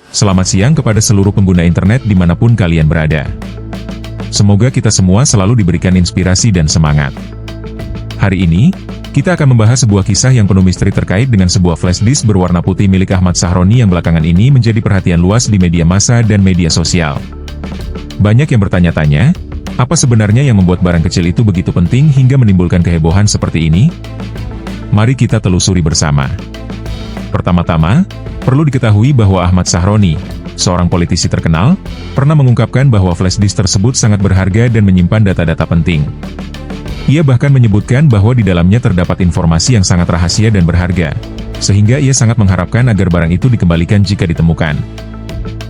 Selamat siang kepada seluruh pengguna internet dimanapun kalian berada. Semoga kita semua selalu diberikan inspirasi dan semangat. Hari ini, kita akan membahas sebuah kisah yang penuh misteri terkait dengan sebuah flash disk berwarna putih milik Ahmad Sahroni yang belakangan ini menjadi perhatian luas di media massa dan media sosial. Banyak yang bertanya-tanya, apa sebenarnya yang membuat barang kecil itu begitu penting hingga menimbulkan kehebohan seperti ini? Mari kita telusuri bersama. Pertama-tama, perlu diketahui bahwa Ahmad Sahroni, seorang politisi terkenal, pernah mengungkapkan bahwa flash disk tersebut sangat berharga dan menyimpan data-data penting. Ia bahkan menyebutkan bahwa di dalamnya terdapat informasi yang sangat rahasia dan berharga, sehingga ia sangat mengharapkan agar barang itu dikembalikan jika ditemukan.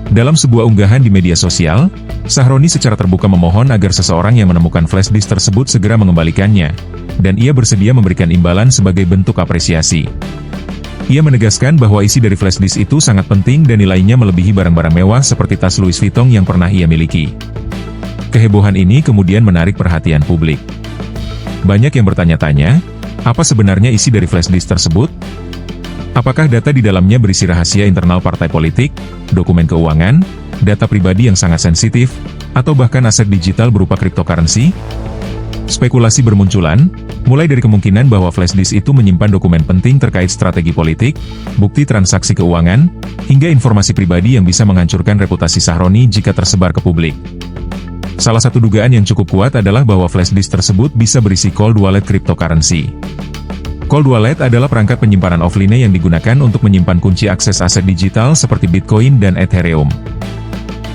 Dalam sebuah unggahan di media sosial, Sahroni secara terbuka memohon agar seseorang yang menemukan flash disk tersebut segera mengembalikannya, dan ia bersedia memberikan imbalan sebagai bentuk apresiasi. Ia menegaskan bahwa isi dari flash disk itu sangat penting dan nilainya melebihi barang-barang mewah seperti tas Louis Vuitton yang pernah ia miliki. Kehebohan ini kemudian menarik perhatian publik. Banyak yang bertanya-tanya, apa sebenarnya isi dari flash disk tersebut? Apakah data di dalamnya berisi rahasia internal partai politik, dokumen keuangan, data pribadi yang sangat sensitif, atau bahkan aset digital berupa cryptocurrency? Spekulasi bermunculan, mulai dari kemungkinan bahwa flash disk itu menyimpan dokumen penting terkait strategi politik, bukti transaksi keuangan, hingga informasi pribadi yang bisa menghancurkan reputasi Sahroni jika tersebar ke publik. Salah satu dugaan yang cukup kuat adalah bahwa flash disk tersebut bisa berisi cold wallet cryptocurrency. Cold wallet adalah perangkat penyimpanan offline yang digunakan untuk menyimpan kunci akses aset digital seperti Bitcoin dan Ethereum.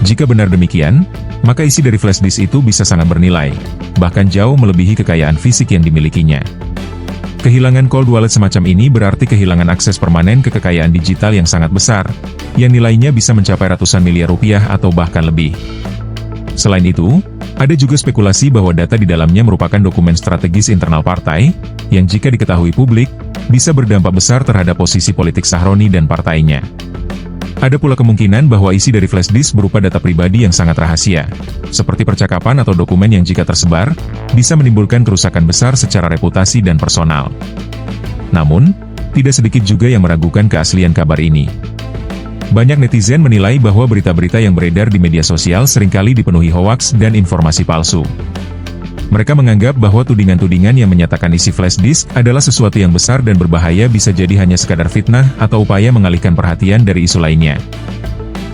Jika benar demikian, maka isi dari flash disk itu bisa sangat bernilai, bahkan jauh melebihi kekayaan fisik yang dimilikinya. Kehilangan cold wallet semacam ini berarti kehilangan akses permanen ke kekayaan digital yang sangat besar, yang nilainya bisa mencapai ratusan miliar rupiah atau bahkan lebih. Selain itu, ada juga spekulasi bahwa data di dalamnya merupakan dokumen strategis internal partai, yang jika diketahui publik, bisa berdampak besar terhadap posisi politik Sahroni dan partainya. Ada pula kemungkinan bahwa isi dari flash disk berupa data pribadi yang sangat rahasia, seperti percakapan atau dokumen yang jika tersebar, bisa menimbulkan kerusakan besar secara reputasi dan personal. Namun, tidak sedikit juga yang meragukan keaslian kabar ini. Banyak netizen menilai bahwa berita-berita yang beredar di media sosial seringkali dipenuhi hoaks dan informasi palsu. Mereka menganggap bahwa tudingan-tudingan yang menyatakan isi flash disk adalah sesuatu yang besar dan berbahaya bisa jadi hanya sekadar fitnah atau upaya mengalihkan perhatian dari isu lainnya.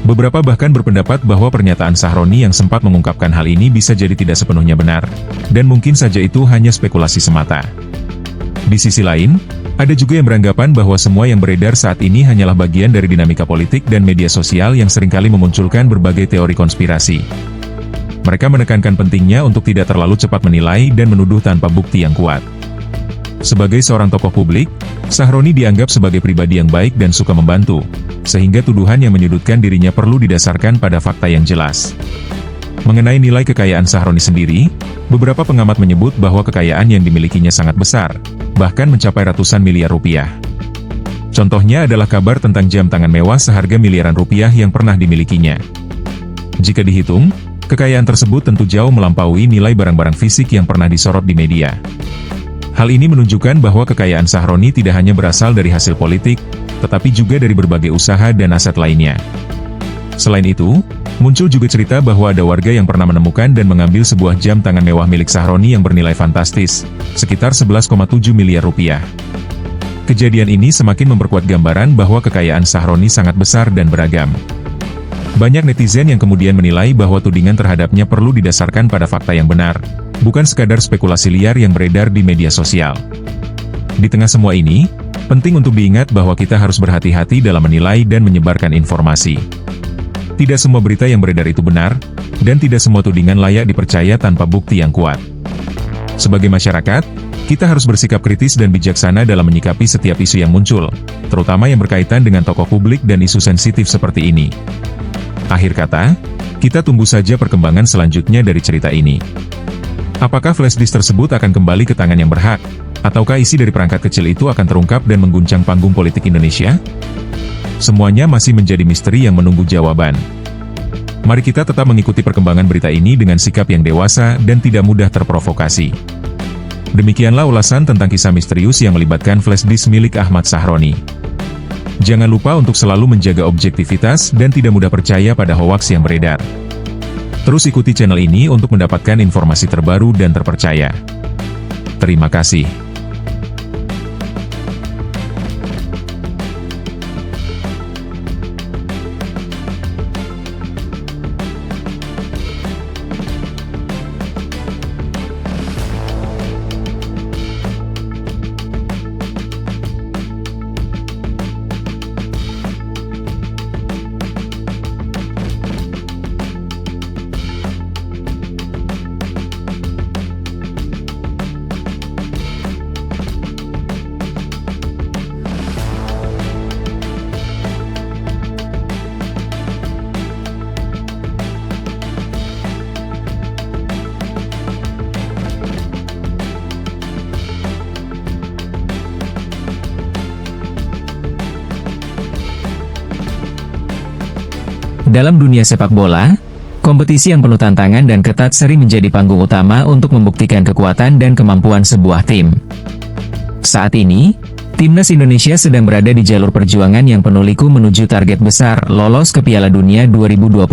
Beberapa bahkan berpendapat bahwa pernyataan Sahroni yang sempat mengungkapkan hal ini bisa jadi tidak sepenuhnya benar, dan mungkin saja itu hanya spekulasi semata. Di sisi lain, ada juga yang beranggapan bahwa semua yang beredar saat ini hanyalah bagian dari dinamika politik dan media sosial yang seringkali memunculkan berbagai teori konspirasi. Mereka menekankan pentingnya untuk tidak terlalu cepat menilai dan menuduh tanpa bukti yang kuat. Sebagai seorang tokoh publik, Sahroni dianggap sebagai pribadi yang baik dan suka membantu, sehingga tuduhan yang menyudutkan dirinya perlu didasarkan pada fakta yang jelas. Mengenai nilai kekayaan Sahroni sendiri, beberapa pengamat menyebut bahwa kekayaan yang dimilikinya sangat besar, bahkan mencapai ratusan miliar rupiah. Contohnya adalah kabar tentang jam tangan mewah seharga miliaran rupiah yang pernah dimilikinya. Jika dihitung, kekayaan tersebut tentu jauh melampaui nilai barang-barang fisik yang pernah disorot di media. Hal ini menunjukkan bahwa kekayaan Sahroni tidak hanya berasal dari hasil politik, tetapi juga dari berbagai usaha dan aset lainnya. Selain itu, muncul juga cerita bahwa ada warga yang pernah menemukan dan mengambil sebuah jam tangan mewah milik Sahroni yang bernilai fantastis, sekitar 11,7 miliar rupiah. Kejadian ini semakin memperkuat gambaran bahwa kekayaan Sahroni sangat besar dan beragam. Banyak netizen yang kemudian menilai bahwa tudingan terhadapnya perlu didasarkan pada fakta yang benar, bukan sekadar spekulasi liar yang beredar di media sosial. Di tengah semua ini, penting untuk diingat bahwa kita harus berhati-hati dalam menilai dan menyebarkan informasi. Tidak semua berita yang beredar itu benar, dan tidak semua tudingan layak dipercaya tanpa bukti yang kuat. Sebagai masyarakat, kita harus bersikap kritis dan bijaksana dalam menyikapi setiap isu yang muncul, terutama yang berkaitan dengan tokoh publik dan isu sensitif seperti ini. Akhir kata, kita tunggu saja perkembangan selanjutnya dari cerita ini. Apakah flash disk tersebut akan kembali ke tangan yang berhak, ataukah isi dari perangkat kecil itu akan terungkap dan mengguncang panggung politik Indonesia? Semuanya masih menjadi misteri yang menunggu jawaban. Mari kita tetap mengikuti perkembangan berita ini dengan sikap yang dewasa dan tidak mudah terprovokasi. Demikianlah ulasan tentang kisah misterius yang melibatkan flash disk milik Ahmad Sahroni. Jangan lupa untuk selalu menjaga objektivitas dan tidak mudah percaya pada hoaks yang beredar. Terus ikuti channel ini untuk mendapatkan informasi terbaru dan terpercaya. Terima kasih. Dalam dunia sepak bola, kompetisi yang penuh tantangan dan ketat sering menjadi panggung utama untuk membuktikan kekuatan dan kemampuan sebuah tim. Saat ini, Timnas Indonesia sedang berada di jalur perjuangan yang penuh liku menuju target besar lolos ke Piala Dunia 2026.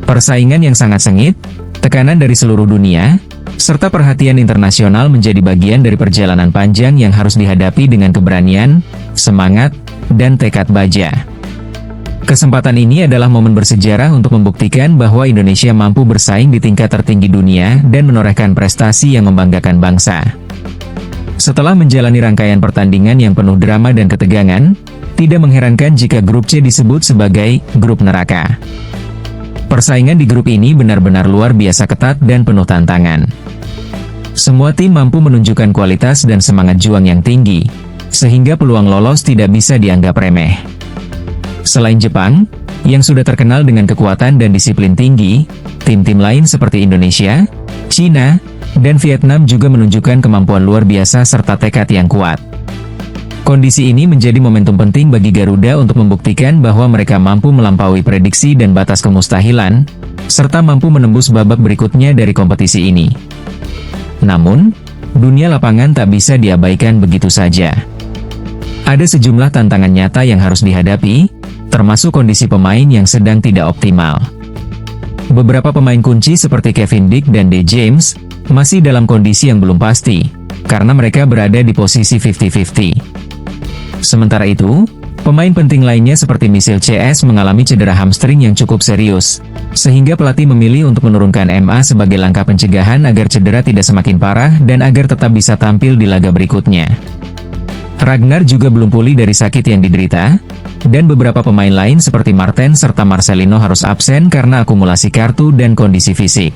Persaingan yang sangat sengit, tekanan dari seluruh dunia, serta perhatian internasional menjadi bagian dari perjalanan panjang yang harus dihadapi dengan keberanian, semangat, dan tekad baja. Kesempatan ini adalah momen bersejarah untuk membuktikan bahwa Indonesia mampu bersaing di tingkat tertinggi dunia dan menorehkan prestasi yang membanggakan bangsa. Setelah menjalani rangkaian pertandingan yang penuh drama dan ketegangan, tidak mengherankan jika grup C disebut sebagai grup neraka. Persaingan di grup ini benar-benar luar biasa ketat dan penuh tantangan. Semua tim mampu menunjukkan kualitas dan semangat juang yang tinggi, sehingga peluang lolos tidak bisa dianggap remeh. Selain Jepang, yang sudah terkenal dengan kekuatan dan disiplin tinggi, tim-tim lain seperti Indonesia, China, dan Vietnam juga menunjukkan kemampuan luar biasa serta tekad yang kuat. Kondisi ini menjadi momentum penting bagi Garuda untuk membuktikan bahwa mereka mampu melampaui prediksi dan batas kemustahilan, serta mampu menembus babak berikutnya dari kompetisi ini. Namun, dunia lapangan tak bisa diabaikan begitu saja. Ada sejumlah tantangan nyata yang harus dihadapi, termasuk kondisi pemain yang sedang tidak optimal. Beberapa pemain kunci seperti Kevin Dick dan D. James masih dalam kondisi yang belum pasti, karena mereka berada di posisi 50-50. Sementara itu, pemain penting lainnya seperti Michael CS mengalami cedera hamstring yang cukup serius, sehingga pelatih memilih untuk menurunkan MA sebagai langkah pencegahan agar cedera tidak semakin parah dan agar tetap bisa tampil di laga berikutnya. Ragnar juga belum pulih dari sakit yang diderita, dan beberapa pemain lain seperti Marten serta Marcelino harus absen karena akumulasi kartu dan kondisi fisik.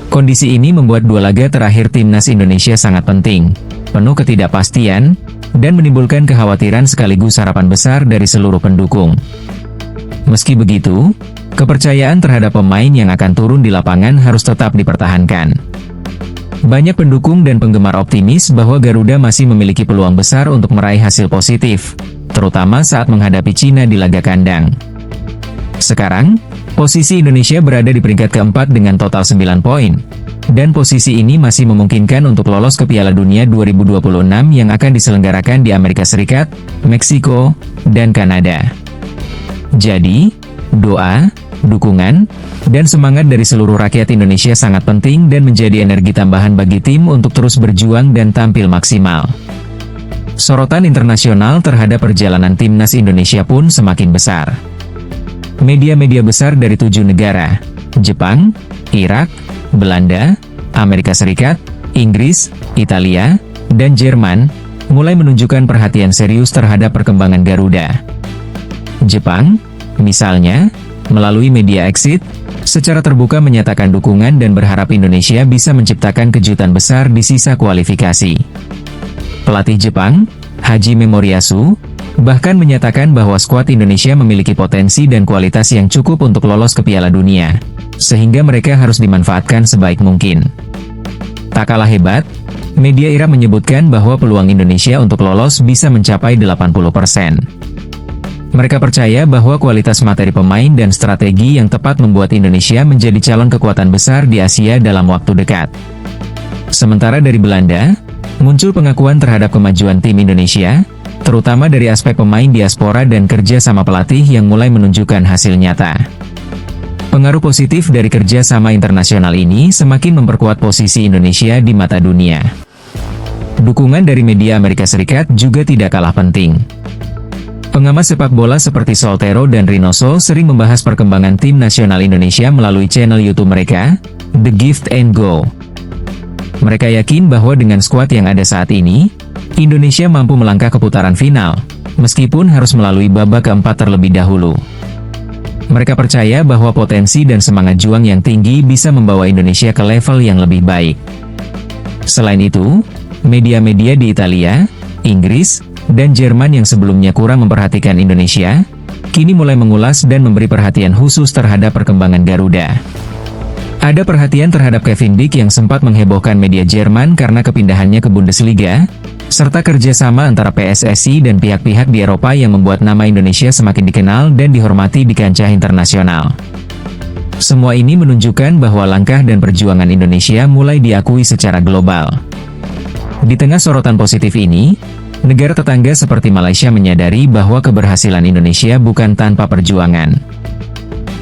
Kondisi ini membuat dua laga terakhir Timnas Indonesia sangat penting, penuh ketidakpastian, dan menimbulkan kekhawatiran sekaligus harapan besar dari seluruh pendukung. Meski begitu, kepercayaan terhadap pemain yang akan turun di lapangan harus tetap dipertahankan. Banyak pendukung dan penggemar optimis bahwa Garuda masih memiliki peluang besar untuk meraih hasil positif, terutama saat menghadapi Cina di laga kandang. Sekarang, posisi Indonesia berada di peringkat keempat dengan total 9 poin, dan posisi ini masih memungkinkan untuk lolos ke Piala Dunia 2026 yang akan diselenggarakan di Amerika Serikat, Meksiko, dan Kanada. Jadi, doa, dukungan, dan semangat dari seluruh rakyat Indonesia sangat penting dan menjadi energi tambahan bagi tim untuk terus berjuang dan tampil maksimal. Sorotan internasional terhadap perjalanan Timnas Indonesia pun semakin besar. Media-media besar dari 7 negara, Jepang, Irak, Belanda, Amerika Serikat, Inggris, Italia, dan Jerman, mulai menunjukkan perhatian serius terhadap perkembangan Garuda. Jepang, misalnya, melalui media Exit, secara terbuka menyatakan dukungan dan berharap Indonesia bisa menciptakan kejutan besar di sisa kualifikasi. Pelatih Jepang, Hajime Moriyasu, bahkan menyatakan bahwa skuad Indonesia memiliki potensi dan kualitas yang cukup untuk lolos ke Piala Dunia, sehingga mereka harus dimanfaatkan sebaik mungkin. Tak kalah hebat, media Irak menyebutkan bahwa peluang Indonesia untuk lolos bisa mencapai 80%. Mereka percaya bahwa kualitas materi pemain dan strategi yang tepat membuat Indonesia menjadi calon kekuatan besar di Asia dalam waktu dekat. Sementara dari Belanda, muncul pengakuan terhadap kemajuan tim Indonesia, terutama dari aspek pemain diaspora dan kerja sama pelatih yang mulai menunjukkan hasil nyata. Pengaruh positif dari kerja sama internasional ini semakin memperkuat posisi Indonesia di mata dunia. Dukungan dari media Amerika Serikat juga tidak kalah penting. Pengamat sepak bola seperti Soltero dan Rinoso sering membahas perkembangan tim nasional Indonesia melalui channel YouTube mereka, The Gift and Go. Mereka yakin bahwa dengan skuad yang ada saat ini, Indonesia mampu melangkah ke putaran final, meskipun harus melalui babak keempat terlebih dahulu. Mereka percaya bahwa potensi dan semangat juang yang tinggi bisa membawa Indonesia ke level yang lebih baik. Selain itu, media-media di Italia, Inggris, dan Jerman yang sebelumnya kurang memperhatikan Indonesia, kini mulai mengulas dan memberi perhatian khusus terhadap perkembangan Garuda. Ada perhatian terhadap Kevin Dick yang sempat menghebohkan media Jerman karena kepindahannya ke Bundesliga, serta kerjasama antara PSSI dan pihak-pihak di Eropa yang membuat nama Indonesia semakin dikenal dan dihormati di kancah internasional. Semua ini menunjukkan bahwa langkah dan perjuangan Indonesia mulai diakui secara global. Di tengah sorotan positif ini, negara tetangga seperti Malaysia menyadari bahwa keberhasilan Indonesia bukan tanpa perjuangan.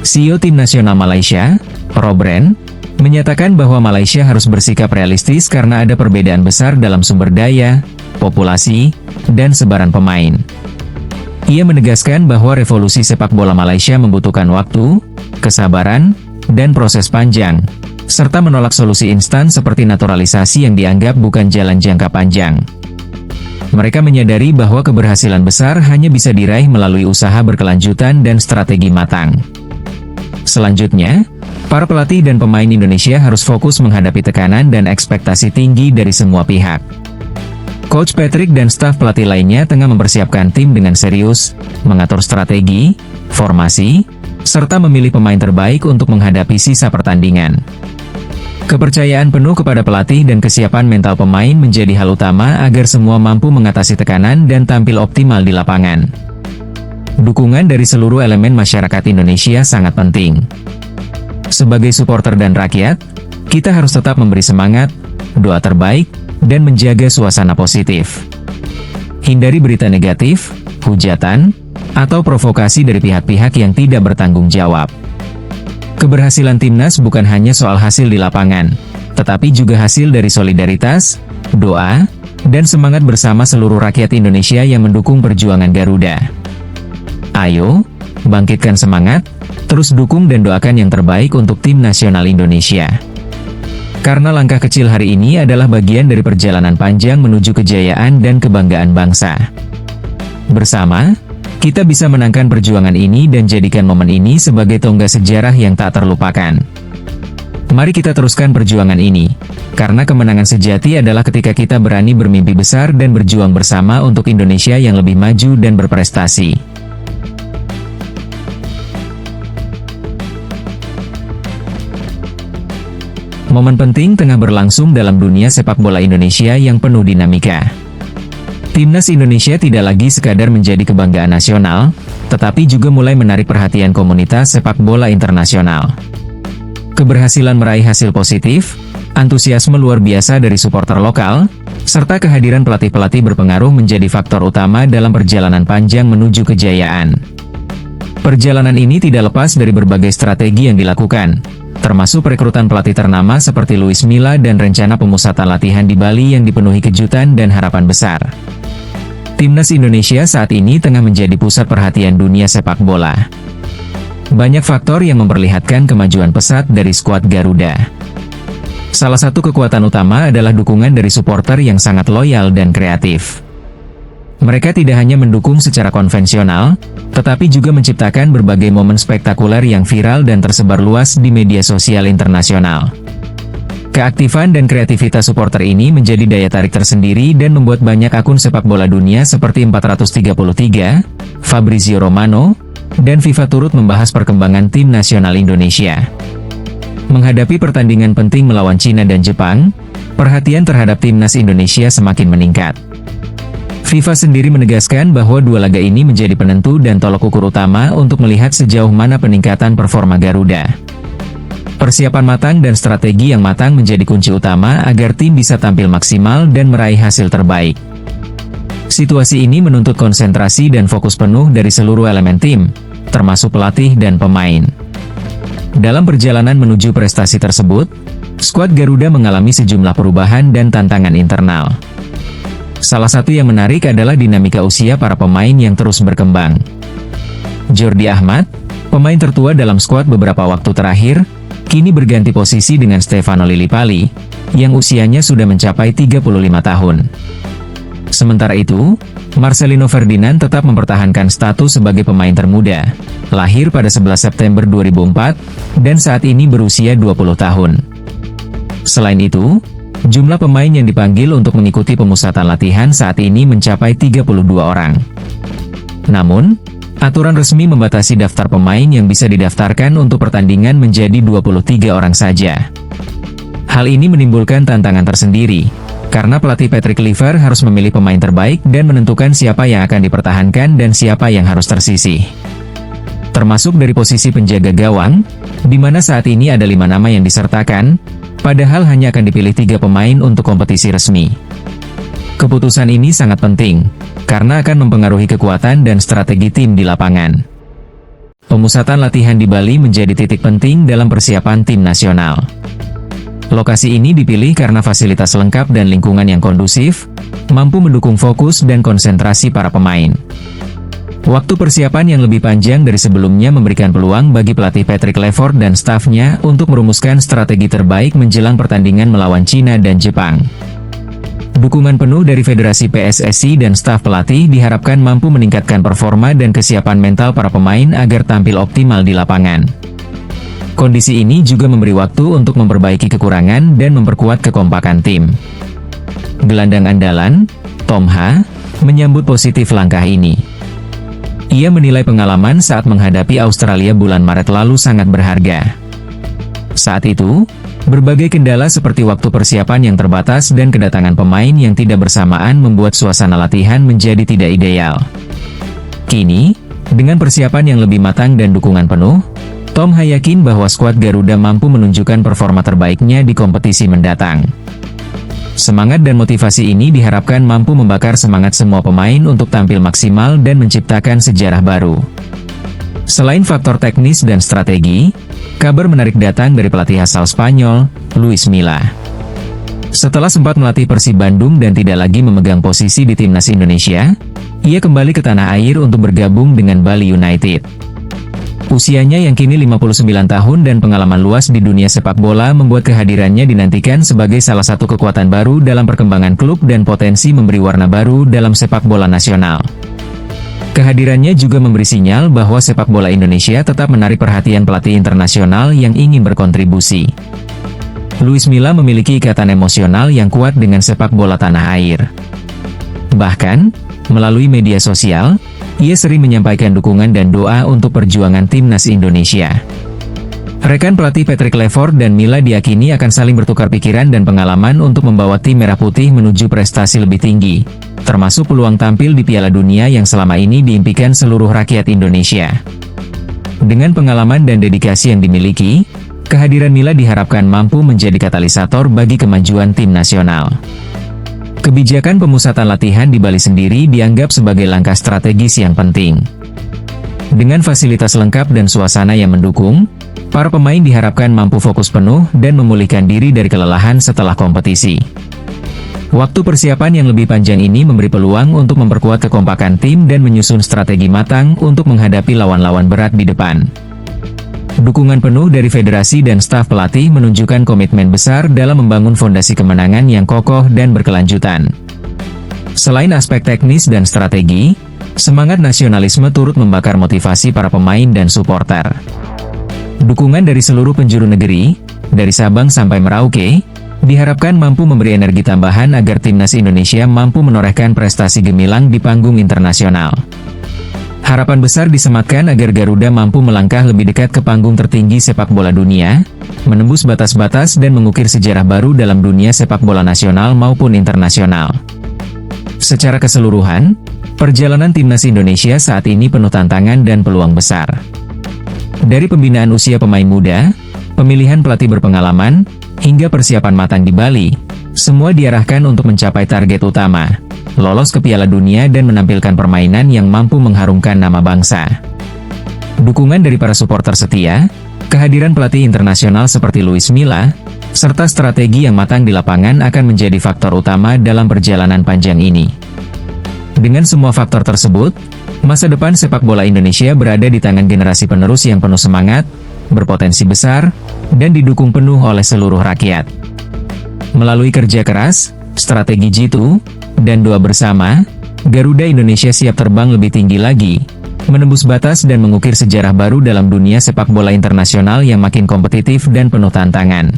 CEO Tim Nasional Malaysia, Robren, menyatakan bahwa Malaysia harus bersikap realistis karena ada perbedaan besar dalam sumber daya, populasi, dan sebaran pemain. Ia menegaskan bahwa revolusi sepak bola Malaysia membutuhkan waktu, kesabaran, dan proses panjang, serta menolak solusi instan seperti naturalisasi yang dianggap bukan jalan jangka panjang. Mereka menyadari bahwa keberhasilan besar hanya bisa diraih melalui usaha berkelanjutan dan strategi matang. Selanjutnya, para pelatih dan pemain Indonesia harus fokus menghadapi tekanan dan ekspektasi tinggi dari semua pihak. Coach Patrick dan staf pelatih lainnya tengah mempersiapkan tim dengan serius, mengatur strategi, formasi, serta memilih pemain terbaik untuk menghadapi sisa pertandingan. Kepercayaan penuh kepada pelatih dan kesiapan mental pemain menjadi hal utama agar semua mampu mengatasi tekanan dan tampil optimal di lapangan. Dukungan dari seluruh elemen masyarakat Indonesia sangat penting. Sebagai supporter dan rakyat, kita harus tetap memberi semangat, doa terbaik, dan menjaga suasana positif. Hindari berita negatif, hujatan, atau provokasi dari pihak-pihak yang tidak bertanggung jawab. Keberhasilan timnas bukan hanya soal hasil di lapangan, tetapi juga hasil dari solidaritas, doa, dan semangat bersama seluruh rakyat Indonesia yang mendukung perjuangan Garuda. Ayo, bangkitkan semangat, terus dukung dan doakan yang terbaik untuk tim nasional Indonesia. Karena langkah kecil hari ini adalah bagian dari perjalanan panjang menuju kejayaan dan kebanggaan bangsa. Bersama, kita bisa menangkan perjuangan ini dan jadikan momen ini sebagai tonggak sejarah yang tak terlupakan. Mari kita teruskan perjuangan ini, karena kemenangan sejati adalah ketika kita berani bermimpi besar dan berjuang bersama untuk Indonesia yang lebih maju dan berprestasi. Momen penting tengah berlangsung dalam dunia sepak bola Indonesia yang penuh dinamika. Timnas Indonesia tidak lagi sekadar menjadi kebanggaan nasional, tetapi juga mulai menarik perhatian komunitas sepak bola internasional. Keberhasilan meraih hasil positif, antusiasme luar biasa dari supporter lokal, serta kehadiran pelatih-pelatih berpengaruh menjadi faktor utama dalam perjalanan panjang menuju kejayaan. Perjalanan ini tidak lepas dari berbagai strategi yang dilakukan, termasuk perekrutan pelatih ternama seperti Luis Milla dan rencana pemusatan latihan di Bali yang dipenuhi kejutan dan harapan besar. Timnas Indonesia saat ini tengah menjadi pusat perhatian dunia sepak bola. Banyak faktor yang memperlihatkan kemajuan pesat dari skuad Garuda. Salah satu kekuatan utama adalah dukungan dari supporter yang sangat loyal dan kreatif. Mereka tidak hanya mendukung secara konvensional, tetapi juga menciptakan berbagai momen spektakuler yang viral dan tersebar luas di media sosial internasional. Keaktifan dan kreativitas supporter ini menjadi daya tarik tersendiri dan membuat banyak akun sepak bola dunia seperti 433, Fabrizio Romano, dan FIFA turut membahas perkembangan tim nasional Indonesia. Menghadapi pertandingan penting melawan Cina dan Jepang, perhatian terhadap timnas Indonesia semakin meningkat. FIFA sendiri menegaskan bahwa dua laga ini menjadi penentu dan tolok ukur utama untuk melihat sejauh mana peningkatan performa Garuda. Persiapan matang dan strategi yang matang menjadi kunci utama agar tim bisa tampil maksimal dan meraih hasil terbaik. Situasi ini menuntut konsentrasi dan fokus penuh dari seluruh elemen tim, termasuk pelatih dan pemain. Dalam perjalanan menuju prestasi tersebut, skuad Garuda mengalami sejumlah perubahan dan tantangan internal. Salah satu yang menarik adalah dinamika usia para pemain yang terus berkembang. Jordi Ahmad, pemain tertua dalam skuad beberapa waktu terakhir, kini berganti posisi dengan Stefano Lillipali, yang usianya sudah mencapai 35 tahun. Sementara itu, Marcelino Ferdinand tetap mempertahankan status sebagai pemain termuda, lahir pada 11 September 2004, dan saat ini berusia 20 tahun. Selain itu, jumlah pemain yang dipanggil untuk mengikuti pemusatan latihan saat ini mencapai 32 orang. Namun, aturan resmi membatasi daftar pemain yang bisa didaftarkan untuk pertandingan menjadi 23 orang saja. Hal ini menimbulkan tantangan tersendiri, karena pelatih Patrick Kluivert harus memilih pemain terbaik dan menentukan siapa yang akan dipertahankan dan siapa yang harus tersisih. Termasuk dari posisi penjaga gawang, di mana saat ini ada 5 nama yang disertakan, padahal hanya akan dipilih 3 pemain untuk kompetisi resmi. Keputusan ini sangat penting, karena akan mempengaruhi kekuatan dan strategi tim di lapangan. Pemusatan latihan di Bali menjadi titik penting dalam persiapan tim nasional. Lokasi ini dipilih karena fasilitas lengkap dan lingkungan yang kondusif, mampu mendukung fokus dan konsentrasi para pemain. Waktu persiapan yang lebih panjang dari sebelumnya memberikan peluang bagi pelatih Patrick Kluivert dan stafnya untuk merumuskan strategi terbaik menjelang pertandingan melawan Cina dan Jepang. Dukungan penuh dari Federasi PSSI dan staf pelatih diharapkan mampu meningkatkan performa dan kesiapan mental para pemain agar tampil optimal di lapangan. Kondisi ini juga memberi waktu untuk memperbaiki kekurangan dan memperkuat kekompakan tim. Gelandang andalan, Tom Ha, menyambut positif langkah ini. Ia menilai pengalaman saat menghadapi Australia bulan Maret lalu sangat berharga. Saat itu, berbagai kendala seperti waktu persiapan yang terbatas dan kedatangan pemain yang tidak bersamaan membuat suasana latihan menjadi tidak ideal. Kini, dengan persiapan yang lebih matang dan dukungan penuh, Tom Ha yakin bahwa skuad Garuda mampu menunjukkan performa terbaiknya di kompetisi mendatang. Semangat dan motivasi ini diharapkan mampu membakar semangat semua pemain untuk tampil maksimal dan menciptakan sejarah baru. Selain faktor teknis dan strategi, kabar menarik datang dari pelatih asal Spanyol, Luis Milla. Setelah sempat melatih Persib Bandung dan tidak lagi memegang posisi di timnas Indonesia, ia kembali ke tanah air untuk bergabung dengan Bali United. Usianya yang kini 59 tahun dan pengalaman luas di dunia sepak bola membuat kehadirannya dinantikan sebagai salah satu kekuatan baru dalam perkembangan klub dan potensi memberi warna baru dalam sepak bola nasional. Kehadirannya juga memberi sinyal bahwa sepak bola Indonesia tetap menarik perhatian pelatih internasional yang ingin berkontribusi. Luis Milla memiliki ikatan emosional yang kuat dengan sepak bola tanah air. Bahkan, melalui media sosial, ia sering menyampaikan dukungan dan doa untuk perjuangan timnas Indonesia. Rekan pelatih Patrick Kluivert dan Milla diyakini akan saling bertukar pikiran dan pengalaman untuk membawa tim Merah Putih menuju prestasi lebih tinggi, termasuk peluang tampil di Piala Dunia yang selama ini diimpikan seluruh rakyat Indonesia. Dengan pengalaman dan dedikasi yang dimiliki, kehadiran Milla diharapkan mampu menjadi katalisator bagi kemajuan tim nasional. Kebijakan pemusatan latihan di Bali sendiri dianggap sebagai langkah strategis yang penting. Dengan fasilitas lengkap dan suasana yang mendukung, para pemain diharapkan mampu fokus penuh dan memulihkan diri dari kelelahan setelah kompetisi. Waktu persiapan yang lebih panjang ini memberi peluang untuk memperkuat kekompakan tim dan menyusun strategi matang untuk menghadapi lawan-lawan berat di depan. Dukungan penuh dari federasi dan staf pelatih menunjukkan komitmen besar dalam membangun fondasi kemenangan yang kokoh dan berkelanjutan. Selain aspek teknis dan strategi, semangat nasionalisme turut membakar motivasi para pemain dan supporter. Dukungan dari seluruh penjuru negeri, dari Sabang sampai Merauke, diharapkan mampu memberi energi tambahan agar timnas Indonesia mampu menorehkan prestasi gemilang di panggung internasional. Harapan besar disematkan agar Garuda mampu melangkah lebih dekat ke panggung tertinggi sepak bola dunia, menembus batas-batas dan mengukir sejarah baru dalam dunia sepak bola nasional maupun internasional. Secara keseluruhan, perjalanan timnas Indonesia saat ini penuh tantangan dan peluang besar. Dari pembinaan usia pemain muda, pemilihan pelatih berpengalaman, hingga persiapan matang di Bali, semua diarahkan untuk mencapai target utama, lolos ke Piala Dunia dan menampilkan permainan yang mampu mengharumkan nama bangsa. Dukungan dari para supporter setia, kehadiran pelatih internasional seperti Luis Milla, serta strategi yang matang di lapangan akan menjadi faktor utama dalam perjalanan panjang ini. Dengan semua faktor tersebut, masa depan sepak bola Indonesia berada di tangan generasi penerus yang penuh semangat, berpotensi besar, dan didukung penuh oleh seluruh rakyat. Melalui kerja keras, strategi jitu, dan doa bersama, Garuda Indonesia siap terbang lebih tinggi lagi, menembus batas dan mengukir sejarah baru dalam dunia sepak bola internasional yang makin kompetitif dan penuh tantangan.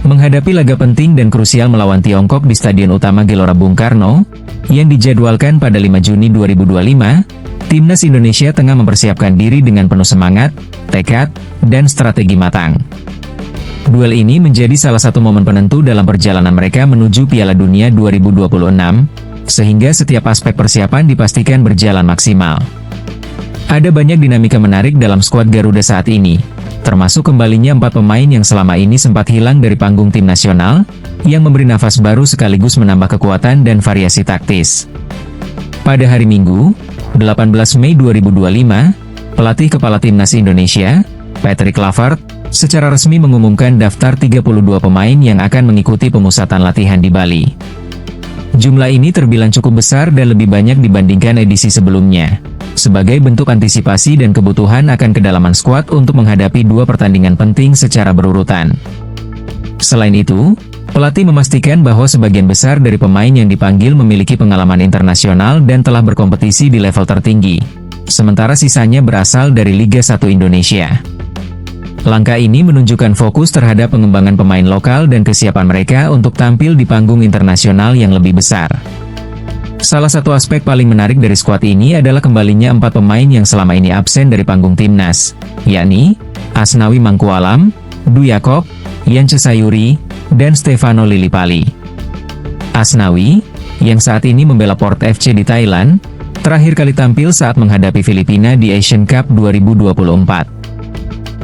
Menghadapi laga penting dan krusial melawan Tiongkok di Stadion Utama Gelora Bung Karno, yang dijadwalkan pada 5 Juni 2025, Timnas Indonesia tengah mempersiapkan diri dengan penuh semangat, tekad, dan strategi matang. Duel ini menjadi salah satu momen penentu dalam perjalanan mereka menuju Piala Dunia 2026, sehingga setiap aspek persiapan dipastikan berjalan maksimal. Ada banyak dinamika menarik dalam skuad Garuda saat ini, termasuk kembalinya 4 pemain yang selama ini sempat hilang dari panggung tim nasional, yang memberi nafas baru sekaligus menambah kekuatan dan variasi taktis. Pada hari Minggu, 18 Mei 2025, pelatih kepala Timnas Indonesia, Patrick Kluivert, secara resmi mengumumkan daftar 32 pemain yang akan mengikuti pemusatan latihan di Bali. Jumlah ini terbilang cukup besar dan lebih banyak dibandingkan edisi sebelumnya, sebagai bentuk antisipasi dan kebutuhan akan kedalaman skuad untuk menghadapi 2 pertandingan penting secara berurutan. Selain itu, pelatih memastikan bahwa sebagian besar dari pemain yang dipanggil memiliki pengalaman internasional dan telah berkompetisi di level tertinggi, sementara sisanya berasal dari Liga 1 Indonesia. Langkah ini menunjukkan fokus terhadap pengembangan pemain lokal dan kesiapan mereka untuk tampil di panggung internasional yang lebih besar. Salah satu aspek paling menarik dari skuad ini adalah kembalinya 4 pemain yang selama ini absen dari panggung timnas, yakni Asnawi Mangkualam, Dwi Yakob, Yance Sayuri, dan Stefano Lillipali. Asnawi, yang saat ini membela Port FC di Thailand, terakhir kali tampil saat menghadapi Filipina di Asian Cup 2024.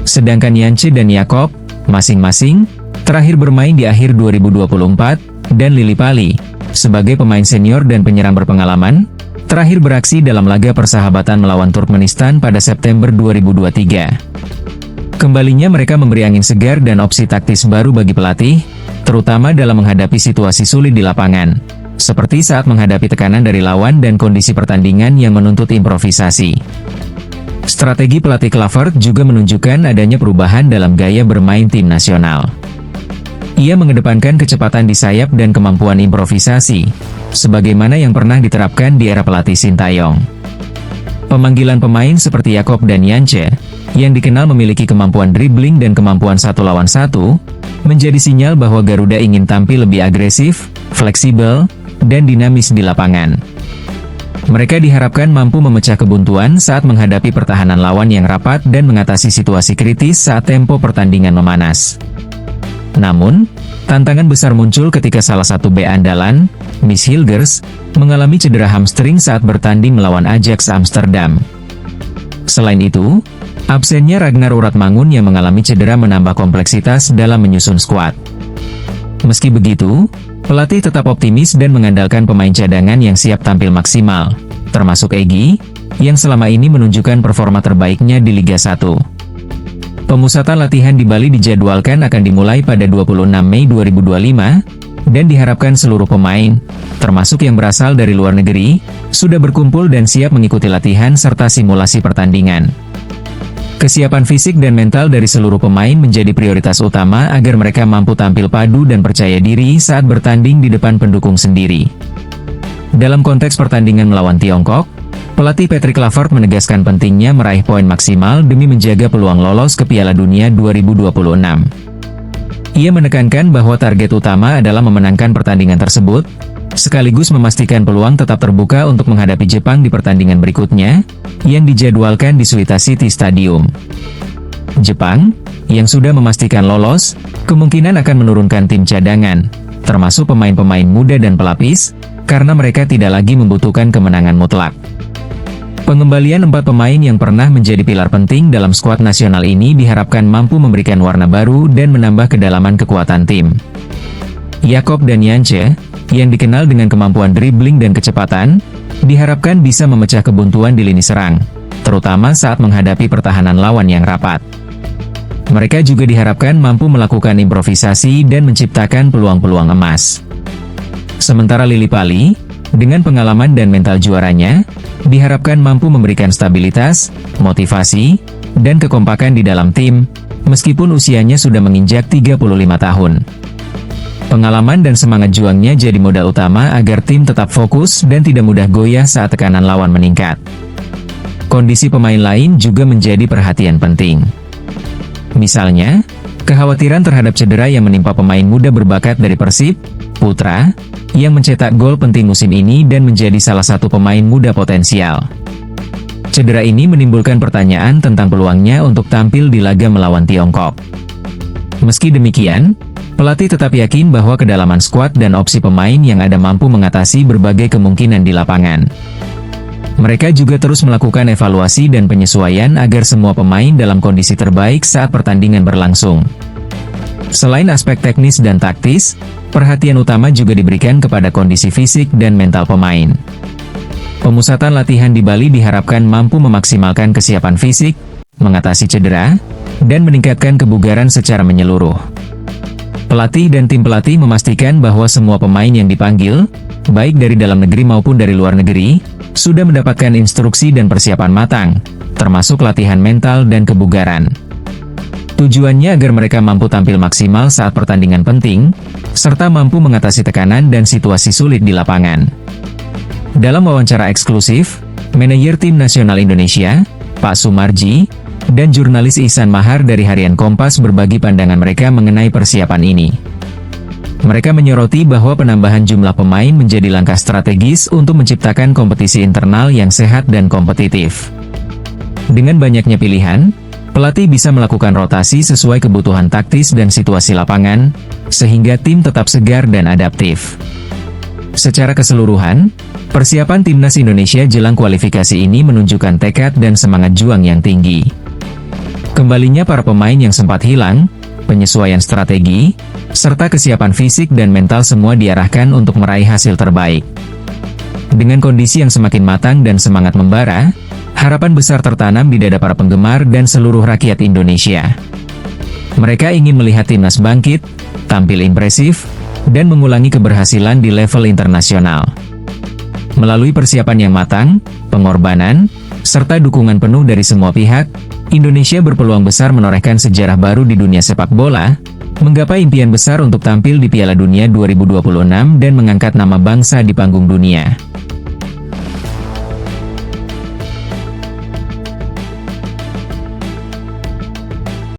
Sedangkan Yance dan Yakob, masing-masing, terakhir bermain di akhir 2024, dan Lillipali, sebagai pemain senior dan penyerang berpengalaman, terakhir beraksi dalam laga persahabatan melawan Turkmenistan pada September 2023. Kembalinya mereka memberi angin segar dan opsi taktis baru bagi pelatih, terutama dalam menghadapi situasi sulit di lapangan, seperti saat menghadapi tekanan dari lawan dan kondisi pertandingan yang menuntut improvisasi. Strategi pelatih Kluivert juga menunjukkan adanya perubahan dalam gaya bermain tim nasional. Ia mengedepankan kecepatan di sayap dan kemampuan improvisasi, sebagaimana yang pernah diterapkan di era pelatih Sintayong. Pemanggilan pemain seperti Yakob dan Yance, yang dikenal memiliki kemampuan dribbling dan kemampuan 1 lawan 1, menjadi sinyal bahwa Garuda ingin tampil lebih agresif, fleksibel, dan dinamis di lapangan. Mereka diharapkan mampu memecah kebuntuan saat menghadapi pertahanan lawan yang rapat dan mengatasi situasi kritis saat tempo pertandingan memanas. Namun, tantangan besar muncul ketika salah satu bek andalan, Mies Hilgers, mengalami cedera hamstring saat bertanding melawan Ajax Amsterdam. Selain itu, absennya Ragnar Uratmangun yang mengalami cedera menambah kompleksitas dalam menyusun skuad. Meski begitu, pelatih tetap optimis dan mengandalkan pemain cadangan yang siap tampil maksimal, termasuk Egy, yang selama ini menunjukkan performa terbaiknya di Liga 1. Pemusatan latihan di Bali dijadwalkan akan dimulai pada 26 Mei 2025, dan diharapkan seluruh pemain, termasuk yang berasal dari luar negeri, sudah berkumpul dan siap mengikuti latihan serta simulasi pertandingan. Kesiapan fisik dan mental dari seluruh pemain menjadi prioritas utama agar mereka mampu tampil padu dan percaya diri saat bertanding di depan pendukung sendiri. Dalam konteks pertandingan melawan Tiongkok, pelatih Patrick Kluivert menegaskan pentingnya meraih poin maksimal demi menjaga peluang lolos ke Piala Dunia 2026. Ia menekankan bahwa target utama adalah memenangkan pertandingan tersebut, sekaligus memastikan peluang tetap terbuka untuk menghadapi Jepang di pertandingan berikutnya, yang dijadwalkan di Suita City Stadium. Jepang, yang sudah memastikan lolos, kemungkinan akan menurunkan tim cadangan, termasuk pemain-pemain muda dan pelapis, karena mereka tidak lagi membutuhkan kemenangan mutlak. Pengembalian 4 pemain yang pernah menjadi pilar penting dalam skuad nasional ini diharapkan mampu memberikan warna baru dan menambah kedalaman kekuatan tim. Jakob dan Yance, yang dikenal dengan kemampuan dribbling dan kecepatan, diharapkan bisa memecah kebuntuan di lini serang, terutama saat menghadapi pertahanan lawan yang rapat. Mereka juga diharapkan mampu melakukan improvisasi dan menciptakan peluang-peluang emas. Sementara Lily Pali, dengan pengalaman dan mental juaranya, diharapkan mampu memberikan stabilitas, motivasi, dan kekompakan di dalam tim, meskipun usianya sudah menginjak 35 tahun. Pengalaman dan semangat juangnya jadi modal utama agar tim tetap fokus dan tidak mudah goyah saat tekanan lawan meningkat. Kondisi pemain lain juga menjadi perhatian penting. Misalnya, kekhawatiran terhadap cedera yang menimpa pemain muda berbakat dari Persib, Putra, yang mencetak gol penting musim ini dan menjadi salah satu pemain muda potensial. Cedera ini menimbulkan pertanyaan tentang peluangnya untuk tampil di laga melawan Tiongkok. Meski demikian, pelatih tetap yakin bahwa kedalaman skuad dan opsi pemain yang ada mampu mengatasi berbagai kemungkinan di lapangan. Mereka juga terus melakukan evaluasi dan penyesuaian agar semua pemain dalam kondisi terbaik saat pertandingan berlangsung. Selain aspek teknis dan taktis, perhatian utama juga diberikan kepada kondisi fisik dan mental pemain. Pemusatan latihan di Bali diharapkan mampu memaksimalkan kesiapan fisik, mengatasi cedera, dan meningkatkan kebugaran secara menyeluruh. Pelatih dan tim pelatih memastikan bahwa semua pemain yang dipanggil, baik dari dalam negeri maupun dari luar negeri, sudah mendapatkan instruksi dan persiapan matang, termasuk latihan mental dan kebugaran. Tujuannya agar mereka mampu tampil maksimal saat pertandingan penting, serta mampu mengatasi tekanan dan situasi sulit di lapangan. Dalam wawancara eksklusif, manajer tim nasional Indonesia, Pak Sumarji, dan jurnalis Ihsan Mahar dari Harian Kompas berbagi pandangan mereka mengenai persiapan ini. Mereka menyoroti bahwa penambahan jumlah pemain menjadi langkah strategis untuk menciptakan kompetisi internal yang sehat dan kompetitif. Dengan banyaknya pilihan, pelatih bisa melakukan rotasi sesuai kebutuhan taktis dan situasi lapangan, sehingga tim tetap segar dan adaptif. Secara keseluruhan, persiapan timnas Indonesia jelang kualifikasi ini menunjukkan tekad dan semangat juang yang tinggi. Kembalinya para pemain yang sempat hilang, penyesuaian strategi, serta kesiapan fisik dan mental semua diarahkan untuk meraih hasil terbaik. Dengan kondisi yang semakin matang dan semangat membara, harapan besar tertanam di dada para penggemar dan seluruh rakyat Indonesia. Mereka ingin melihat timnas bangkit, tampil impresif, dan mengulangi keberhasilan di level internasional. Melalui persiapan yang matang, pengorbanan, serta dukungan penuh dari semua pihak, Indonesia berpeluang besar menorehkan sejarah baru di dunia sepak bola, menggapai impian besar untuk tampil di Piala Dunia 2026 dan mengangkat nama bangsa di panggung dunia.